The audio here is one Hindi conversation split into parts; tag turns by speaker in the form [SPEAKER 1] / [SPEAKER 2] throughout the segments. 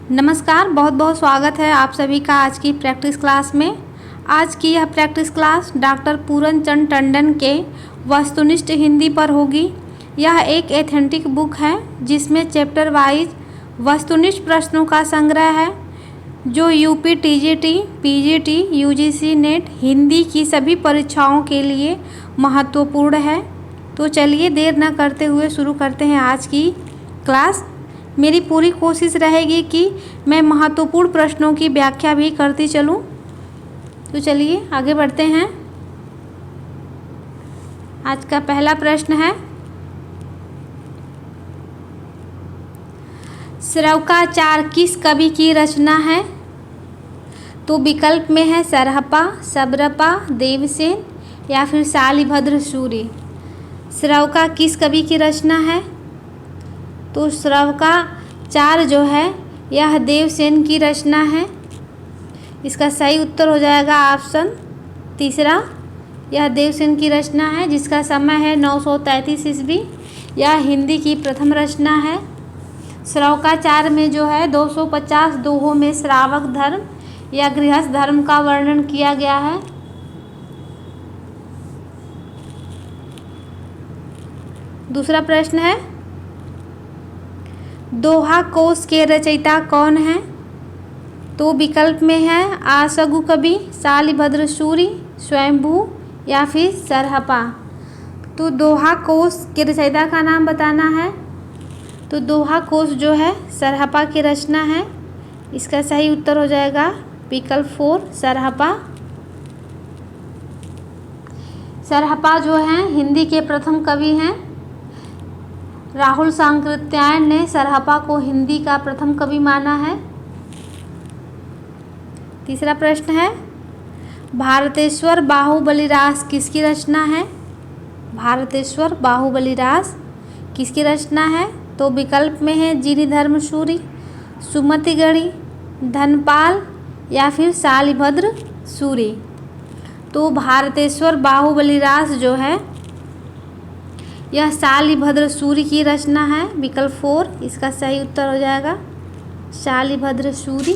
[SPEAKER 1] नमस्कार, बहुत बहुत स्वागत है आप सभी का आज की प्रैक्टिस क्लास में। आज की यह प्रैक्टिस क्लास डॉक्टर पूरन चंद टंडन के वस्तुनिष्ठ हिंदी पर होगी। यह एक एथेंटिक बुक है जिसमें चैप्टर वाइज वस्तुनिष्ठ प्रश्नों का संग्रह है जो UP, TGT, PGT, UGC net Hindi की सभी परीक्षाओं के लिए महत्वपूर्ण है। तो चलिए देर न करते हुए शुरू करते हैं आज की क्लास। मेरी पूरी कोशिश रहेगी कि मैं महत्वपूर्ण प्रश्नों की व्याख्या भी करती चलूं। तो चलिए आगे बढ़ते हैं। आज का पहला प्रश्न है, श्रवकाचार किस कवि की रचना है? तो विकल्प में है सरहपा, सबरपा, देवसेन या फिर शालिभद्र सूरि। श्रवका किस कवि की रचना है? तो श्रवकाचार जो है यह देवसेन की रचना है। इसका सही उत्तर हो जाएगा ऑप्शन तीसरा। यह देवसेन की रचना है जिसका समय है 933 ईस्वी। यह हिंदी की प्रथम रचना है। श्रवकाचार में जो है 250 दोहों में श्रावक धर्म या गृहस्थ धर्म का वर्णन किया गया है। दूसरा प्रश्न है, दोहा कोश के रचयिता कौन है? तो विकल्प में है आशगु कवि, शालिभद्र सूरि, स्वयंभू या फिर सरहपा। तो दोहा कोश के रचयिता का नाम बताना है। तो दोहा कोश जो है सरहपा की रचना है। इसका सही उत्तर हो जाएगा विकल्प 4 सरहपा। सरहपा जो हैं हिंदी के प्रथम कवि हैं। राहुल सांकृत्यायन ने सरहपा को हिंदी का प्रथम कवि माना है। तीसरा प्रश्न है, भारतेश्वर बाहुबली रास किसकी रचना है? भारतेश्वर बाहुबली रास किसकी रचना है? तो विकल्प में है जिनीधर्म सूरि, सुमतिगढ़ी, धनपाल या फिर शालिभद्र सूरि। तो भारतेश्वर बाहुबली रास जो है यह शालिभद्र सूरि की रचना है। विकल्प 4 इसका सही उत्तर हो जाएगा शालिभद्र सूरि।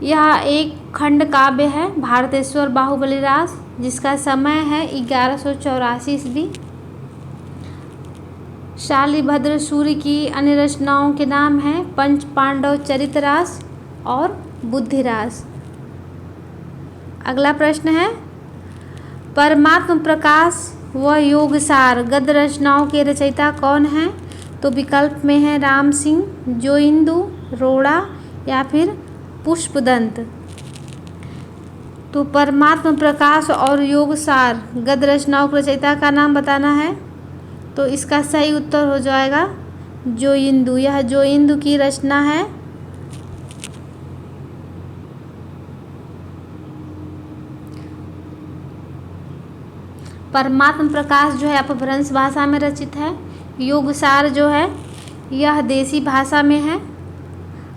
[SPEAKER 1] यह एक खंड काव्य है भारतेश्वर बाहुबली रास जिसका समय है 1184 ईस्वी। शालिभद्र सूरि की अन्य रचनाओं के नाम हैं पंच पांडव चरित रास और बुद्धिरास। अगला प्रश्न है, परमात्म प्रकाश व योगसार गद्य रचनाओं के रचयिता कौन हैं? तो विकल्प में है राम सिंह, जोइंदु, रोड़ा या फिर पुष्पदंत। तो परमात्म प्रकाश और योगसार गद्य रचनाओं के रचयिता का नाम बताना है। तो इसका सही उत्तर हो जाएगा जोइंदु। यह जोइंदु की रचना है। परमात्म प्रकाश जो है अपभ्रंश भाषा में रचित है। योगसार जो है यह देसी भाषा में है।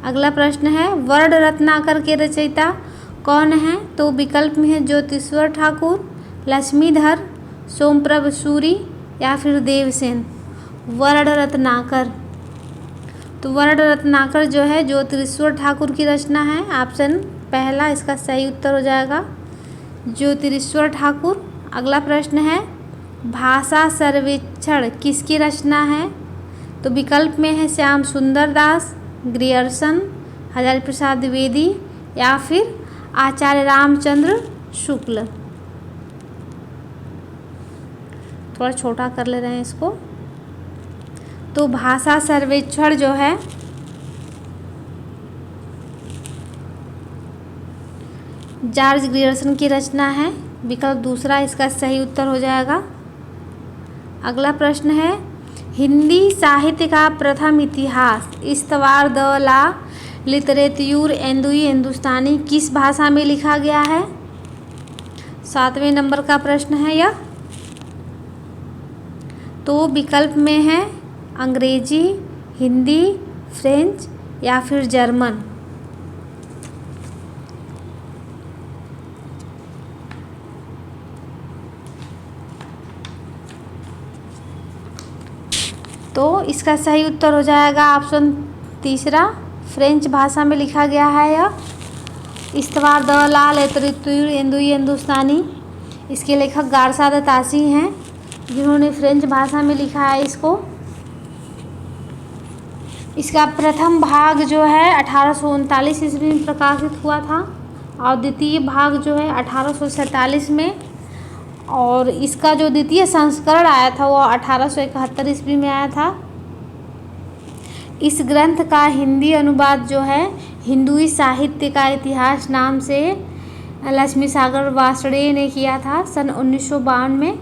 [SPEAKER 1] अगला प्रश्न है, वर्ण रत्नाकर के रचयिता कौन हैं? तो विकल्प में है ज्योतिश्वर ठाकुर, लक्ष्मीधर, सोमप्रभ सूरि या फिर देवसेन। वर्ण रत्नाकर, तो वर्ण रत्नाकर जो है ज्योतिश्वर ठाकुर की रचना है। ऑप्शन पहला इसका सही उत्तर हो जाएगा ज्योतिश्वर ठाकुर। अगला प्रश्न है, भाषा सर्वेक्षण किसकी रचना है? तो विकल्प में है श्याम सुंदर दास, ग्रियर्सन, हजारी प्रसाद द्विवेदी या फिर आचार्य रामचंद्र शुक्ल। थोड़ा छोटा कर ले रहे हैं इसको। तो भाषा सर्वेक्षण जो है जॉर्ज ग्रियर्सन की रचना है। विकल्प दूसरा इसका सही उत्तर हो जाएगा। अगला प्रश्न है, हिंदी साहित्य का प्रथम इतिहास इस्तवार द ला लिटरेत्यूर एंदुई हिंदुस्तानी किस भाषा में लिखा गया है? 7वें नंबर का प्रश्न है यह। तो विकल्प में है अंग्रेजी, हिंदी, फ्रेंच या फिर जर्मन। तो इसका सही उत्तर हो जाएगा ऑप्शन तीसरा, फ्रेंच भाषा में लिखा गया है यह। इस्तवार द लाल एतरितुर एंदुई हिंदुस्तानी, इसके लेखक गारसा द तासी हैं, जिन्होंने फ्रेंच भाषा में लिखा है इसको। इसका प्रथम भाग जो है 1839 ईस्वी में प्रकाशित हुआ था और द्वितीय भाग जो है 1847 में, और इसका जो द्वितीय संस्करण आया था वो 1871 ईस्वी में आया था। इस ग्रंथ का हिंदी अनुवाद जो है हिंदुई साहित्य का इतिहास नाम से लक्ष्मी सागर वार्ष्णेय ने किया था सन 1952 में।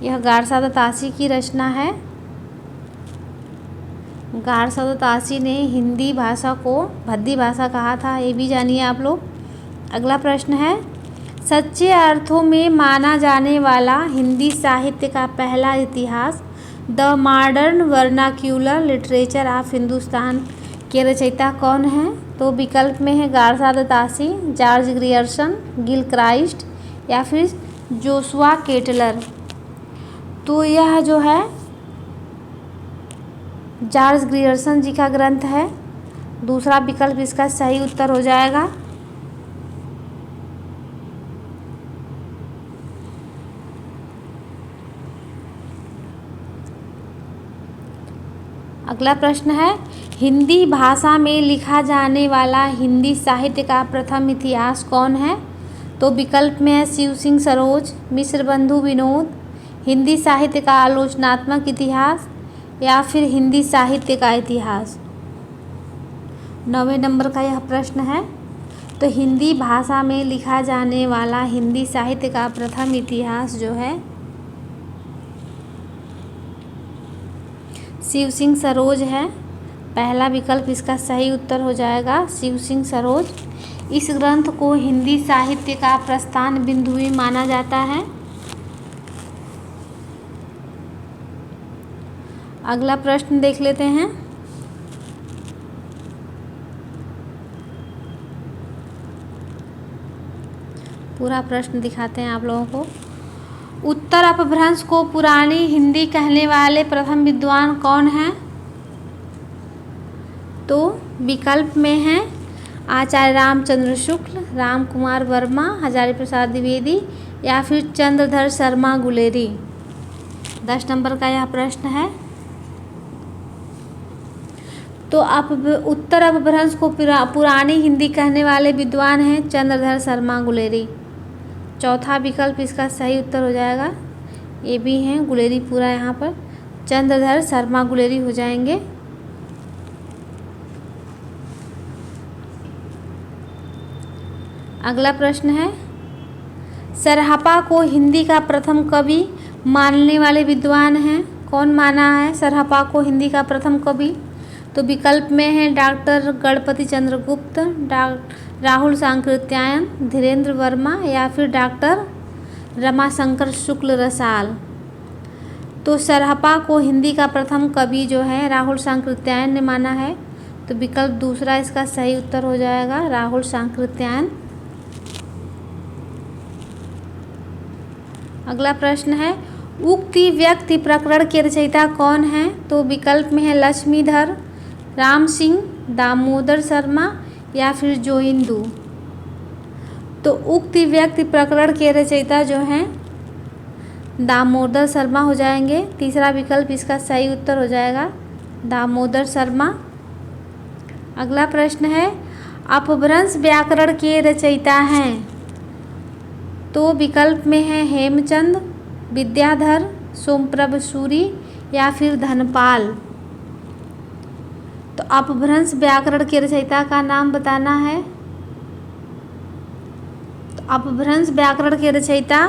[SPEAKER 1] यह गारसा द तासी की रचना है। गारसा द तासी ने हिंदी भाषा को भद्दी भाषा कहा था, ये भी जानिए आप लोग। अगला प्रश्न है, सच्चे अर्थों में माना जाने वाला हिंदी साहित्य का पहला इतिहास the modern vernacular literature of Hindustan के रचयिता कौन है? तो विकल्प में है Garcin de Tassy, George Grierson, Gilchrist या फिर जोशुआ केटलर। तो यह जो है जॉर्ज ग्रियर्सन जी का ग्रंथ है। दूसरा विकल्प इसका सही उत्तर हो जाएगा। अगला प्रश्न है, हिंदी भाषा में लिखा जाने वाला हिंदी साहित्य का प्रथम इतिहास कौन है? तो विकल्प में है शिव सिंह सरोज, मिश्र बंधु विनोद, हिंदी साहित्य का आलोचनात्मक इतिहास या फिर हिंदी साहित्य का इतिहास। 9वें नंबर का यह प्रश्न है। तो हिंदी भाषा में लिखा जाने वाला हिंदी साहित्य का प्रथम इतिहास जो है शिव सिंह सरोज है। पहला विकल्प इसका सही उत्तर हो जाएगा, शिव सिंह सरोज। इस ग्रंथ को हिंदी साहित्य का प्रस्थान बिंदु भी माना जाता है। अगला प्रश्न देख लेते हैं। पूरा प्रश्न दिखाते हैं आप लोगों को। उत्तर अपभ्रंश को पुरानी हिंदी कहने वाले प्रथम विद्वान कौन हैं? तो विकल्प में हैं आचार्य रामचंद्र शुक्ल, राम कुमार वर्मा, हजारी प्रसाद द्विवेदी या फिर चंद्रधर शर्मा गुलेरी। 10 नंबर का यह प्रश्न है। तो उत्तर अपभ्रंश को पुरानी हिंदी कहने वाले विद्वान हैं चंद्रधर शर्मा गुलेरी। चौथा विकल्प इसका सही उत्तर हो जाएगा, ये भी हैं गुलेरी, पूरा यहाँ पर चंद्रधर शर्मा गुलेरी हो जाएंगे। अगला प्रश्न है, सरहपा को हिंदी का प्रथम कवि मानने वाले विद्वान हैं, कौन माना है सरहपा को हिंदी का प्रथम कवि? तो विकल्प में है डॉक्टर गणपति चंद्रगुप्त, राहुल सांकृत्यायन, धीरेन्द्र वर्मा या फिर डॉक्टर रमाशंकर शुक्ल रसाल। तो सरहपा को हिंदी का प्रथम कवि जो है राहुल सांकृत्यायन ने माना है। तो विकल्प दूसरा इसका सही उत्तर हो जाएगा, राहुल सांकृत्यायन। अगला प्रश्न है, उक्ति व्यक्ति प्रकरण के रचयिता कौन है? तो विकल्प में है लक्ष्मीधर, राम सिंह, दामोदर शर्मा या फिर जोइंदू। तो उक्ति व्यक्ति प्रकरण के रचयिता जो हैं दामोदर शर्मा हो जाएंगे। तीसरा विकल्प इसका सही उत्तर हो जाएगा, दामोदर शर्मा। अगला प्रश्न है, अपभ्रंश व्याकरण के रचयिता हैं? तो विकल्प में है हेमचंद, विद्याधर, सोमप्रभ सूरी या फिर धनपाल। तो अपभ्रंश व्याकरण के रचयिता का नाम बताना है। तो अपभ्रंश व्याकरण के रचयिता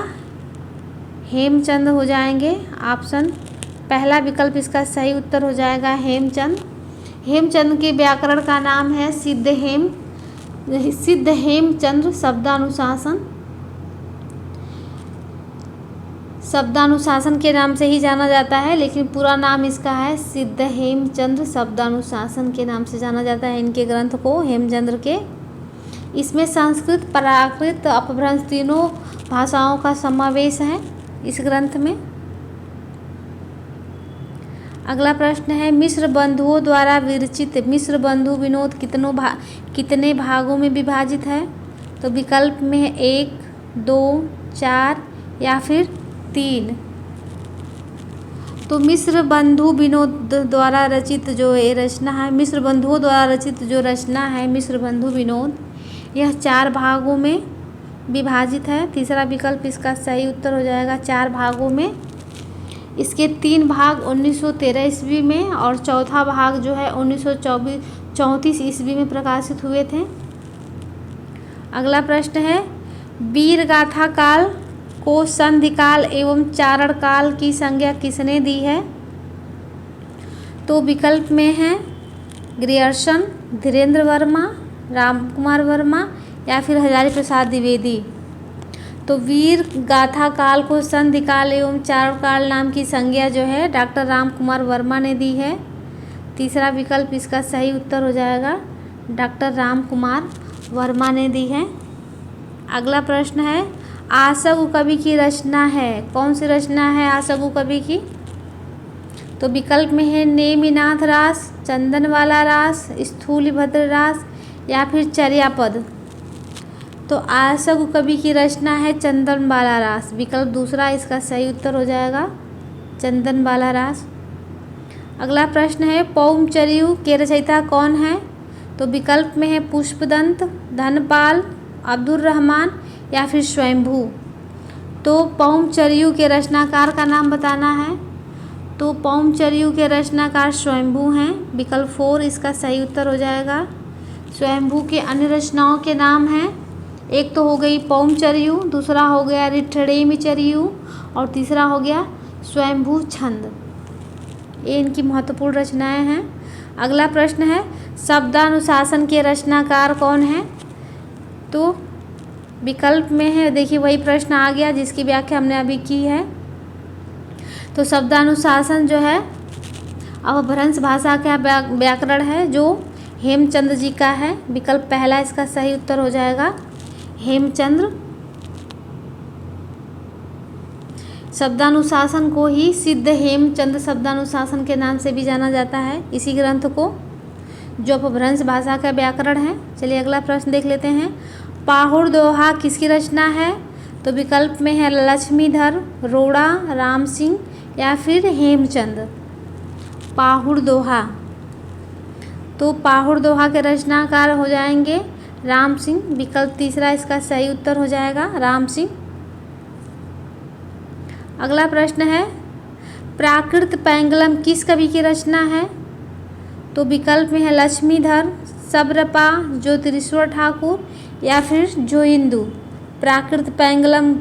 [SPEAKER 1] हेमचंद हो जाएंगे। ऑप्शन पहला विकल्प इसका सही उत्तर हो जाएगा, हेमचंद। हेमचंद के व्याकरण का नाम है सिद्ध हेमचंद्र शब्दानुशासन के नाम से ही जाना जाता है, लेकिन पूरा नाम इसका है सिद्ध हेमचंद्र शब्दानुशासन के नाम से जाना जाता है इनके ग्रंथ को, हेमचंद्र के। इसमें संस्कृत, प्राकृत, अपभ्रंश तीनों भाषाओं का समावेश है इस ग्रंथ में। अगला प्रश्न है मिश्र बंधुओं द्वारा विरचित मिश्र बंधु विनोद कितने भागों में विभाजित है? तो विकल्प में है 1, 2, 4 या फिर 3। तो मिश्र बंधु विनोद द्वारा रचित जो ये रचना है, मिश्र बंधुओं द्वारा रचित जो रचना है मिश्र बंधु विनोद, यह 4 भागों में विभाजित है। तीसरा विकल्प इसका सही उत्तर हो जाएगा 4 भागों में। इसके 3 भाग 1913 ईस्वी में और चौथा भाग जो है 1934 ईस्वी में प्रकाशित हुए थे। अगला प्रश्न है वीर गाथा काल को संधि काल एवं चारण काल की संज्ञा किसने दी है? तो विकल्प में है ग्रियर्सन, धीरेन्द्र वर्मा, राम कुमार वर्मा या फिर हजारी प्रसाद द्विवेदी। तो वीर गाथा काल को संधि काल एवं चारण काल नाम की संज्ञा जो है डॉक्टर राम कुमार वर्मा ने दी है। तीसरा विकल्प इसका सही उत्तर हो जाएगा डॉक्टर राम कुमार वर्मा ने दी है। अगला प्रश्न है आशगु कवि की रचना है, कौन सी रचना है आशगु कवि की? तो विकल्प में है नेमिनाथ रास, चंदनवाला रास, स्थूलभद्र रास या फिर चर्यापद। तो आशगु कवि की रचना है चंदनवाला रास। विकल्प दूसरा इसका सही उत्तर हो जाएगा चंदनवाला रास। अगला प्रश्न है पौमचरियु के रचयिता कौन है? तो विकल्प में है पुष्पदंत, धनपाल, अब्दुल रहमान या फिर स्वयंभू। तो पौमचरियु के रचनाकार का नाम बताना है। तो पौमचरियु के रचनाकार स्वयंभू हैं। विकल्प 4 इसका सही उत्तर हो जाएगा। स्वयंभू के अन्य रचनाओं के नाम हैं, एक तो हो गई पौमचरियु, दूसरा हो गया रिठ्ठेमेचरियु और तीसरा हो गया स्वयंभू छंद। ये इनकी महत्वपूर्ण रचनाएं हैं। अगला प्रश्न है शब्दानुशासन के रचनाकार कौन है? तो विकल्प में है, देखिए वही प्रश्न आ गया जिसकी व्याख्या हमने अभी की है। तो शब्दानुशासन जो है अपभ्रंश भाषा का व्याकरण है जो हेमचंद्र जी का है। विकल्प पहला इसका सही उत्तर हो जाएगा हेमचंद्र। शब्दानुशासन को ही सिद्ध हेमचंद्र शब्दानुशासन के नाम से भी जाना जाता है, इसी ग्रंथ को, जो अपभ्रंश भाषा का व्याकरण है। चलिए अगला प्रश्न देख लेते हैं पाहुड़ दोहा किसकी रचना है? तो विकल्प में है लक्ष्मीधर, रोड़ा, राम सिंह या फिर हेमचंद। पाहुड़ दोहा, तो पाहुड़ दोहा के रचनाकार हो जाएंगे राम सिंह। विकल्प तीसरा इसका सही उत्तर हो जाएगा राम सिंह। अगला प्रश्न है प्राकृत पैंगलम किस कवि की रचना है? तो विकल्प में है लक्ष्मीधर, सब्रपा, ज्योतिरीश्वर ठाकुर या फिर जोइंदू। प्राकृत पैंगलम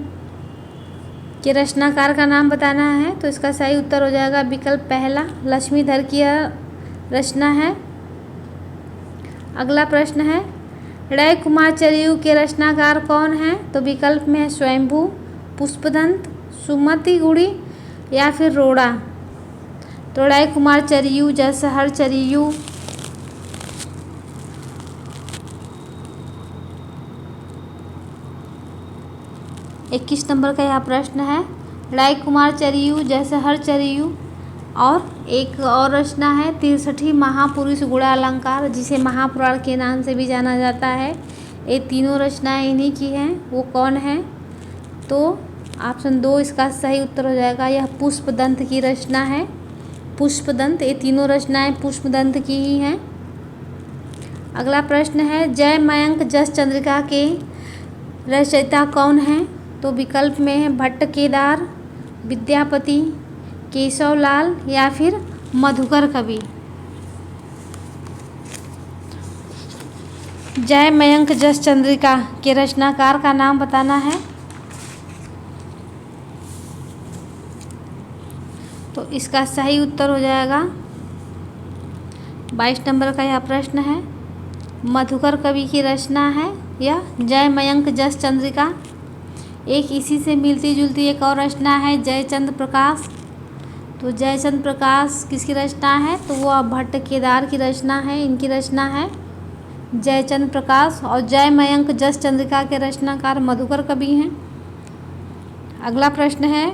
[SPEAKER 1] के रचनाकार का नाम बताना है, तो इसका सही उत्तर हो जाएगा विकल्प पहला लक्ष्मीधर की रचना है। अगला प्रश्न है रै कुमारचरियु के रचनाकार कौन है? तो विकल्प में है स्वयंभू, पुष्पदंत, सुमति गुड़ी या फिर रोड़ा। तो रै कुमारचरियु, जसहरचरियु, 21 नंबर का यह प्रश्न है। रै कुमारचरियु, जसहरचरियु और एक और रचना है 63 महापुरुष गुणा अलंकार, जिसे महापुराण के नाम से भी जाना जाता है। ये तीनों रचनाएं इन्हीं की हैं। वो कौन है? तो ऑप्शन 2 इसका सही उत्तर हो जाएगा। यह पुष्पदंत की रचना है। पुष्पदंत, ये तीनों रचनाएं पुष्पदंत की ही हैं। अगला प्रश्न है जय मयंक जस चंद्रिका के रचयिता कौन है? तो विकल्प में है भट्ट केदार, विद्यापति, केशवलाल या फिर मधुकर कवि। जय मयंक जस चंद्रिका के रचनाकार का नाम बताना है। तो इसका सही उत्तर हो जाएगा 22 नंबर का यह प्रश्न है। मधुकर कवि की रचना है यह जय मयंक जस चंद्रिका। एक इसी से मिलती जुलती एक और रचना है जयचंद्र प्रकाश। तो जयचंद्र प्रकाश किसकी रचना है? तो वह भट्ट केदार की रचना है। इनकी रचना है जयचंद्र प्रकाश। और जय मयंक जस चंद्रिका के रचनाकार मधुकर कवि हैं। अगला प्रश्न है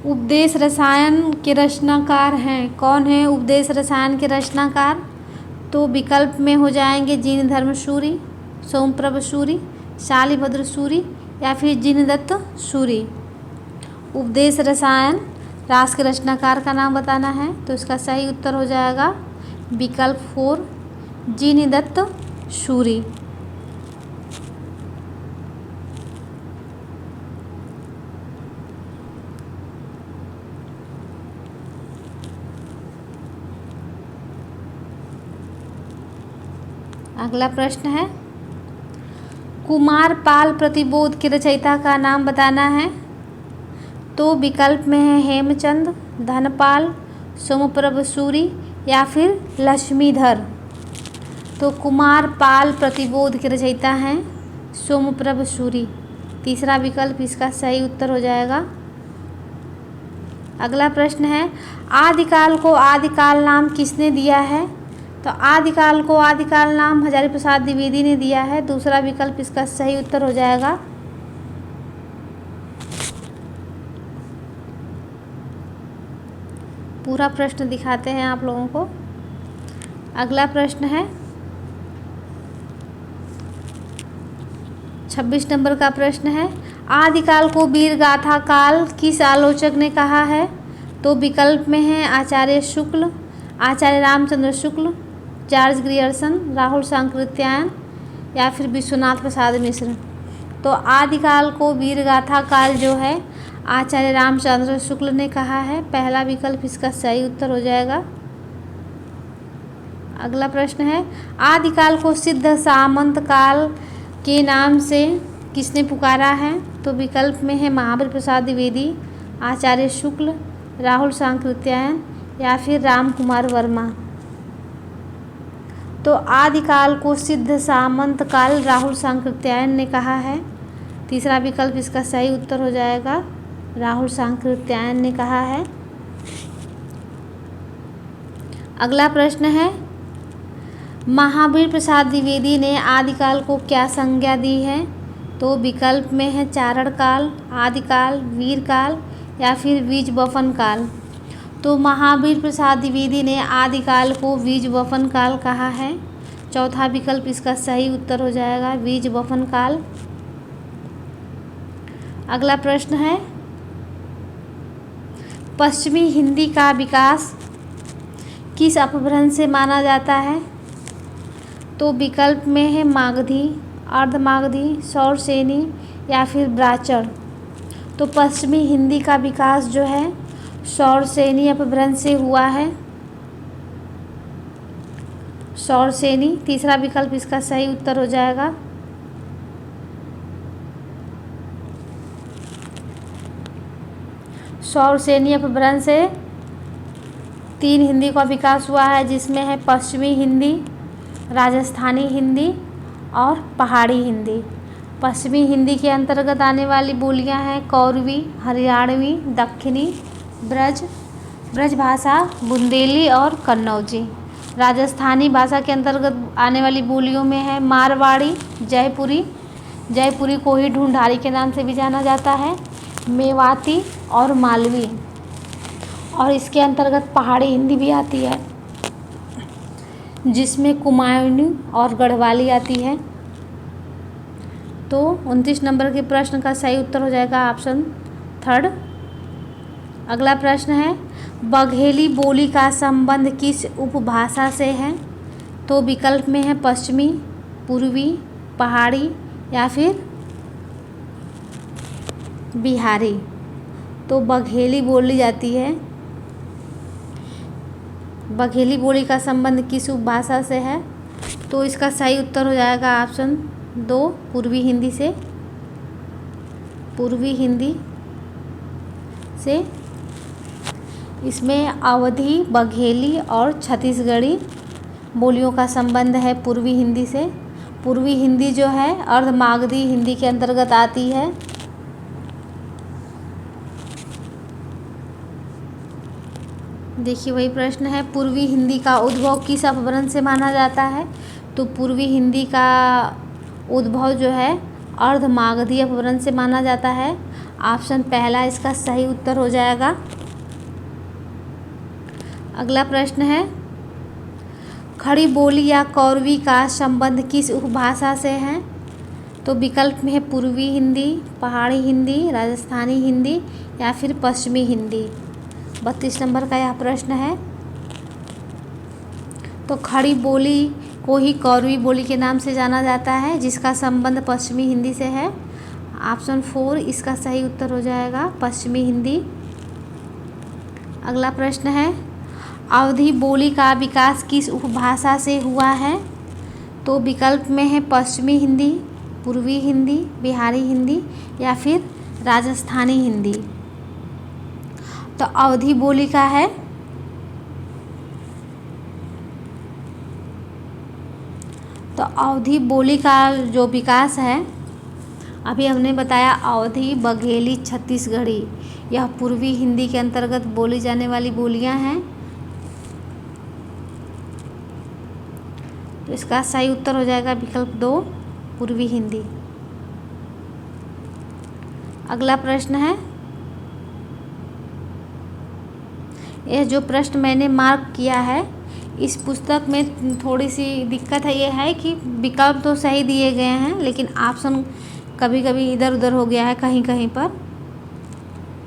[SPEAKER 1] उपदेश रसायन के रचनाकार हैं? कौन है उपदेश रसायन के रचनाकार? तो विकल्प में हो जाएंगे जिनधर्म सूरि, सोमप्रभ सूरि, शालिभद्र सूरि या फिर जिनदत्त सूरि। उपदेश रसायन रास के रचनाकार का नाम बताना है, तो इसका सही उत्तर हो जाएगा विकल्प 4 जिनदत्त सूरि। अगला प्रश्न है कुमारपाल प्रतिबोध के रचयिता का नाम बताना है, तो विकल्प में है हेमचंद, धनपाल, सोमप्रभ सूरि या फिर लक्ष्मीधर। तो कुमारपाल प्रतिबोध के रचयिता हैं सोमप्रभ सूरि। तीसरा विकल्प इसका सही उत्तर हो जाएगा। अगला प्रश्न है आदिकाल को आदिकाल नाम किसने दिया है? तो आदिकाल को आदिकाल नाम हजारी प्रसाद द्विवेदी ने दिया है। दूसरा विकल्प इसका सही उत्तर हो जाएगा। पूरा प्रश्न दिखाते हैं आप लोगों को। अगला प्रश्न है 26 नंबर का प्रश्न है आदिकाल को वीर गाथा काल किस आलोचक ने कहा है? तो विकल्प में है आचार्य शुक्ल, आचार्य रामचंद्र शुक्ल, जॉर्ज ग्रियर्सन, राहुल सांकृत्यायन या फिर विश्वनाथ प्रसाद मिश्र। तो आदिकाल को वीर गाथा काल जो है आचार्य रामचंद्र शुक्ल ने कहा है। पहला विकल्प इसका सही उत्तर हो जाएगा। अगला प्रश्न है आदिकाल को सिद्ध सामंत काल के नाम से किसने पुकारा है? तो विकल्प में है महावीर प्रसाद द्विवेदी, आचार्य शुक्ल, राहुल सांकृत्यायन या फिर राम कुमार वर्मा। तो आदिकाल को सिद्ध सामंत काल राहुल सांकृत्यायन ने कहा है। तीसरा विकल्प इसका सही उत्तर हो जाएगा, राहुल सांकृत्यायन ने कहा है। अगला प्रश्न है महावीर प्रसाद द्विवेदी ने आदिकाल को क्या संज्ञा दी है? तो विकल्प में है चारण काल, आदिकाल, वीर काल या फिर बीज वपन काल। तो महावीर प्रसाद द्विवेदी ने आदिकाल को बीज वपन काल कहा है। चौथा विकल्प इसका सही उत्तर हो जाएगा, बीज वपन काल। अगला प्रश्न है पश्चिमी हिंदी का विकास किस अपभ्रंश से माना जाता है? तो विकल्प में है मागधी, अर्धमागधी, सौरसेनी या फिर ब्राह्मण। तो पश्चिमी हिंदी का विकास जो है सौरसेनी अपभ्रंश से हुआ है, सौरसेनी। तीसरा विकल्प इसका सही उत्तर हो जाएगा। सौरसेनी अपभ्रंश से 3 हिंदी का विकास हुआ है, जिसमें है पश्चिमी हिंदी, राजस्थानी हिंदी और पहाड़ी हिंदी। पश्चिमी हिंदी के अंतर्गत आने वाली बोलियां हैं कौरवी, हरियाणवी, दक्षिणी, ब्रज भाषा, बुंदेली और कन्नौजी। राजस्थानी भाषा के अंतर्गत आने वाली बोलियों में है मारवाड़ी, जयपुरी को ही ढूंढारी के नाम से भी जाना जाता है, मेवाती और मालवी। और इसके अंतर्गत पहाड़ी हिंदी भी आती है, जिसमें कुमायूनी और गढ़वाली आती है। तो 29 नंबर के प्रश्न का सही उत्तर हो जाएगा ऑप्शन 3। अगला प्रश्न है बघेली बोली का संबंध किस उपभाषा से है? तो विकल्प में है पश्चिमी, पूर्वी, पहाड़ी या फिर बिहारी। तो बघेली बोली जाती है। बघेली बोली का संबंध किस उपभाषा से है? तो इसका सही उत्तर हो जाएगा ऑप्शन 2 पूर्वी हिंदी से। पूर्वी हिंदी से इसमें अवधी, बघेली और छत्तीसगढ़ी बोलियों का संबंध है पूर्वी हिंदी से। पूर्वी हिंदी जो है अर्धमागधी हिंदी के अंतर्गत आती है। देखिए वही प्रश्न है पूर्वी हिंदी का उद्भव किस अपभ्रंश से माना जाता है? तो पूर्वी हिंदी का उद्भव जो है अर्धमागधी अपभ्रंश से माना जाता है। ऑप्शन पहला इसका सही उत्तर हो जाएगा। अगला प्रश्न है, खड़ी बोली या कौरवी का संबंध किस उपभाषा से है? तो विकल्प में है पूर्वी हिंदी, पहाड़ी हिंदी, राजस्थानी हिंदी या फिर पश्चिमी हिंदी। 32 नंबर का यह प्रश्न है। तो खड़ी बोली को ही कौरवी बोली के नाम से जाना जाता है, जिसका संबंध पश्चिमी हिंदी से है। ऑप्शन 4 इसका सही उत्तर हो जाएगा, पश्चिमी हिंदी। अगला प्रश्न है, अवधी बोली का विकास किस उपभाषा से हुआ है? तो विकल्प में है पश्चिमी हिंदी, पूर्वी हिंदी, बिहारी हिंदी या फिर राजस्थानी हिंदी। तो अवधी बोली का है तो अवधी बोली का जो विकास है, अभी हमने बताया अवधी, बघेली, छत्तीसगढ़ी, यह पूर्वी हिंदी के अंतर्गत बोली जाने वाली बोलियां हैं। तो इसका सही उत्तर हो जाएगा विकल्प 2, पूर्वी हिंदी। अगला प्रश्न है, यह जो प्रश्न मैंने मार्क किया है, इस पुस्तक में थोड़ी सी दिक्कत है, ये है कि विकल्प तो सही दिए गए हैं लेकिन ऑप्शन कभी कभी इधर उधर हो गया है कहीं कहीं पर,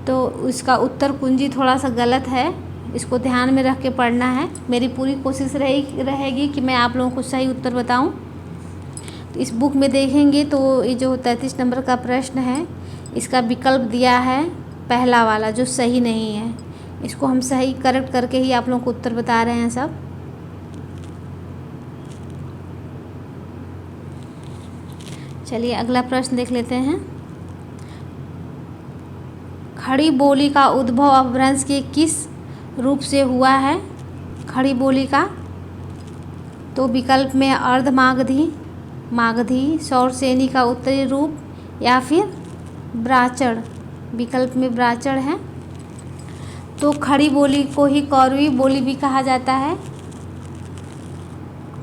[SPEAKER 1] तो इसका उत्तर कुंजी थोड़ा सा गलत है, इसको ध्यान में रख के पढ़ना है। मेरी पूरी कोशिश रहेगी कि मैं आप लोगों को सही उत्तर बताऊं। तो इस बुक में देखेंगे तो ये जो 33 नंबर का प्रश्न है, इसका विकल्प दिया है पहला वाला जो सही नहीं है। इसको हम सही करेक्ट करके ही आप लोगों को उत्तर बता रहे हैं सब। चलिए अगला प्रश्न देख लेते हैं। खड़ी बोली का उद्भव अपभ्रंश के किस रूप से हुआ है? खड़ी बोली का तो विकल्प में अर्धमागधी, मागधी, सौरसेनी का उत्तरी रूप या फिर ब्राचड़। विकल्प में ब्राचड़ है। तो खड़ी बोली को ही कौरवी बोली भी कहा जाता है।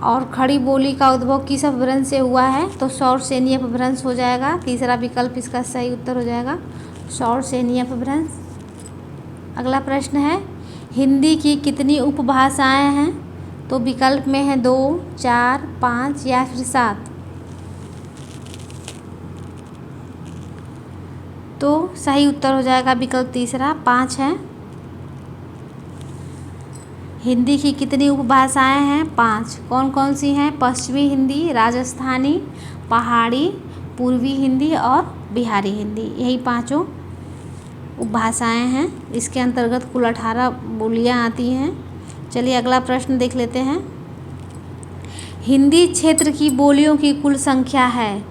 [SPEAKER 1] और खड़ी बोली का उद्भव किस अपभ्रंश से हुआ है? तो सौरसेनी अपभ्रंश हो जाएगा। तीसरा विकल्प इसका सही उत्तर हो जाएगा, सौरसेनी अपभ्रंश। अगला प्रश्न है, हिंदी की कितनी उपभाषाएं हैं? तो विकल्प में है 2, 4, 5 या फिर 7। तो सही उत्तर हो जाएगा विकल्प तीसरा, 5 है। हिंदी की कितनी उपभाषाएं हैं? 5। कौन कौन सी हैं? पश्चिमी हिंदी, राजस्थानी, पहाड़ी, पूर्वी हिंदी और बिहारी हिंदी, यही 5 उपभाषाएं हैं। इसके अंतर्गत कुल 18 बोलियां आती हैं। चलिए अगला प्रश्न देख लेते हैं। हिंदी क्षेत्र की बोलियों की कुल संख्या है?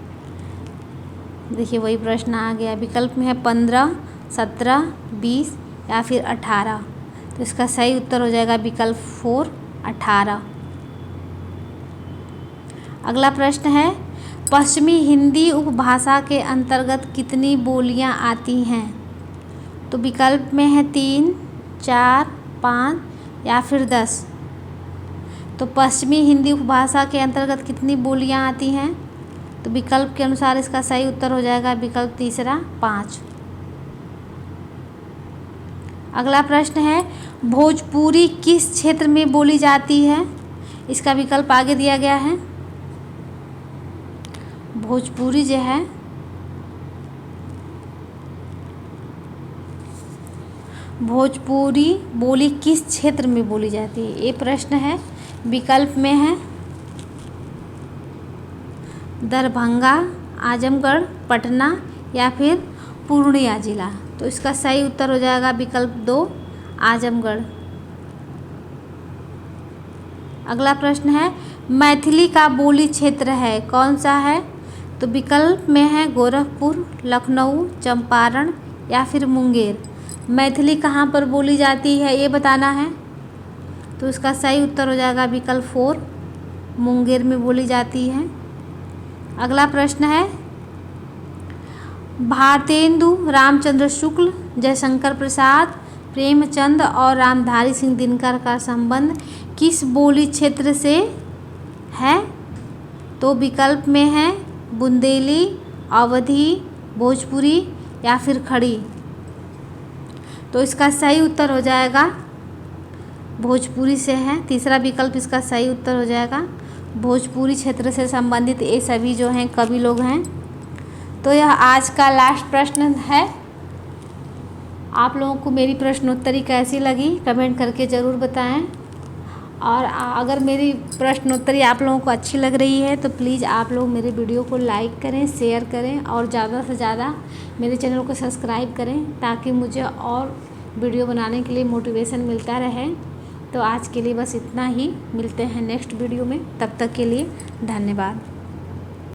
[SPEAKER 1] देखिए वही प्रश्न आ गया। विकल्प में है 15, 17, 20 या फिर 18। तो इसका सही उत्तर हो जाएगा विकल्प 4, 18। अगला प्रश्न है, पश्चिमी हिंदी उपभाषा के अंतर्गत कितनी बोलियां आती हैं? तो विकल्प में है 3, 4, 5 या फिर 10। तो पश्चिमी हिंदी उपभाषा के अंतर्गत कितनी बोलियां आती हैं? तो विकल्प के अनुसार इसका सही उत्तर हो जाएगा विकल्प तीसरा, 5। अगला प्रश्न है, भोजपुरी किस क्षेत्र में बोली जाती है? इसका विकल्प आगे दिया गया है। भोजपुरी जो है भोजपुरी बोली किस क्षेत्र में बोली जाती है, ये प्रश्न है। विकल्प में है दरभंगा, आजमगढ़, पटना या फिर पूर्णिया जिला। तो इसका सही उत्तर हो जाएगा विकल्प 2, आजमगढ़। अगला प्रश्न है, मैथिली का बोली क्षेत्र है कौन सा है? तो विकल्प में है गोरखपुर, लखनऊ, चंपारण या फिर मुंगेर। मैथिली कहाँ पर बोली जाती है ये बताना है। तो इसका सही उत्तर हो जाएगा विकल्प 4, मुंगेर में बोली जाती है। अगला प्रश्न है, भारतेंदु रामचंद्र शुक्ल, जयशंकर प्रसाद, प्रेमचंद और रामधारी सिंह दिनकर का संबंध किस बोली क्षेत्र से है? तो विकल्प में है बुंदेली, अवधी, भोजपुरी या फिर खड़ी? तो इसका सही उत्तर हो जाएगा भोजपुरी से है। तीसरा विकल्प इसका सही उत्तर हो जाएगा भोजपुरी क्षेत्र से संबंधित ये सभी जो हैं कवि लोग हैं। तो यह आज का लास्ट प्रश्न है। आप लोगों को मेरी प्रश्नोत्तरी कैसी लगी कमेंट करके ज़रूर बताएं। और अगर मेरी प्रश्नोत्तरी आप लोगों को अच्छी लग रही है तो प्लीज़ आप लोग मेरे वीडियो को लाइक करें, शेयर करें और ज़्यादा से ज़्यादा मेरे चैनल को सब्सक्राइब करें ताकि मुझे और वीडियो बनाने के लिए मोटिवेशन मिलता रहे। तो आज के लिए बस इतना ही। मिलते हैं नेक्स्ट वीडियो में, तब तक के लिए धन्यवाद।